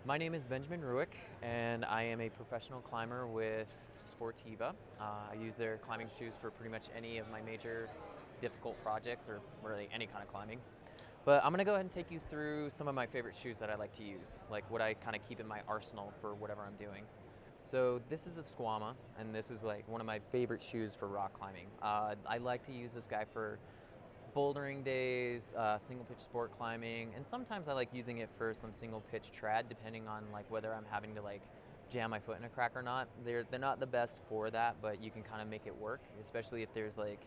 My name is Benjamin Rueck, and I am a professional climber with Sportiva. I use their climbing shoes for pretty much any of my major difficult projects, or really any kind of climbing. But I'm gonna go ahead and take you through some of my favorite shoes that I like to use, like what I kind of keep in my arsenal for whatever I'm doing. So this is a Squama, and this is like one of my favorite shoes for rock climbing. I like to use this guy for bouldering days, single pitch sport climbing, and sometimes I like using it for some single pitch trad, depending on like whether I'm having to like jam my foot in a crack or not. They're not the best for that, but you can kind of make it work, especially if there's like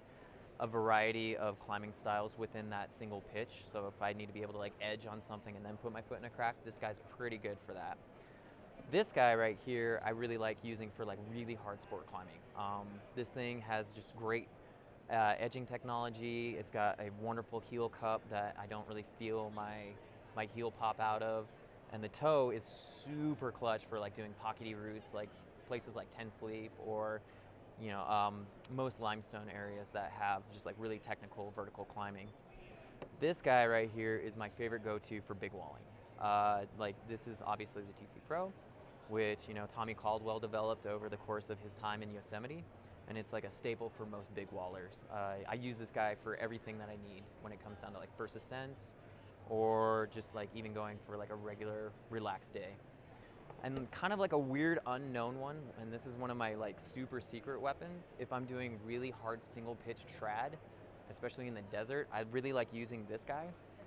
a variety of climbing styles within that single pitch. So if I need to be able to like edge on something and then put my foot in a crack, this guy's pretty good for that. This guy right here, I really like using for like really hard sport climbing. This thing has just great edging technology. It's got a wonderful heel cup that I don't really feel my heel pop out of, and the toe is super clutch for like doing pockety routes, like places like Ten Sleep or most limestone areas that have just like really technical vertical climbing. This guy right here is my favorite go-to for big walling. Like this is obviously the TC Pro, which Tommy Caldwell developed over the course of his time in Yosemite, and it's like a staple for most big wallers. I use this guy for everything that I need when it comes down to like first ascents, or just like even going for like a regular relaxed day. And kind of like a weird unknown one, and this is one of my like super secret weapons. If I'm doing really hard single pitch trad, especially in the desert, I really like using this guy.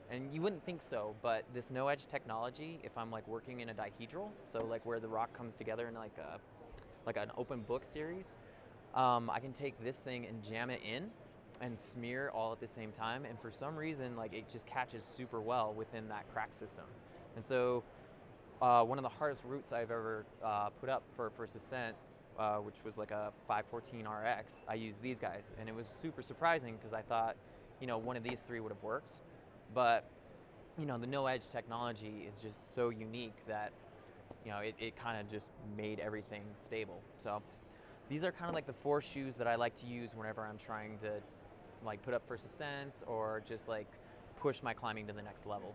And you wouldn't think so, but this no edge technology, if I'm like working in a dihedral, so like where the rock comes together in like an open book series, I can take this thing and jam it in and smear all at the same time. And for some reason, like it just catches super well within that crack system. And so one of the hardest routes I've ever put up for first ascent, which was like a 514 RX, I used these guys. And it was super surprising because I thought, one of these three would have worked. But, the no edge technology is just so unique that, it kind of just made everything stable. So these are kind of like the four shoes that I like to use whenever I'm trying to like put up first ascents or just like push my climbing to the next level.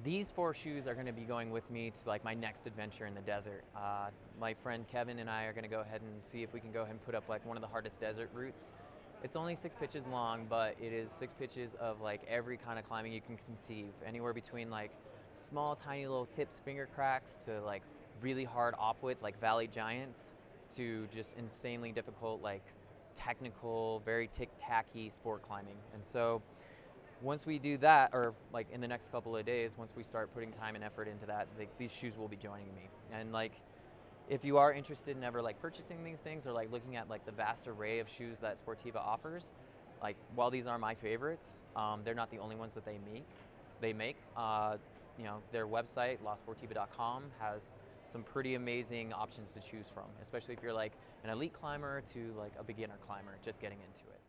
These four shoes are going to be going with me to like my next adventure in the desert. My friend Kevin and I are going to go ahead and see if we can go ahead and put up like one of the hardest desert routes. It's only 6 pitches long, but it is 6 pitches of like every kind of climbing you can conceive. Anywhere between like small, tiny little tips, finger cracks, to like really hard off-width, like Valley Giants, to just insanely difficult, like technical, very tick-tacky sport climbing. And so once we do that, or like in the next couple of days, once we start putting time and effort into that, like, these shoes will be joining me. And like, if you are interested in ever like purchasing these things or like looking at like the vast array of shoes that Sportiva offers, like while these are my favorites, they're not the only ones that they make. Their website, lasportiva.com, has some pretty amazing options to choose from, especially if you're like an elite climber to like a beginner climber just getting into it.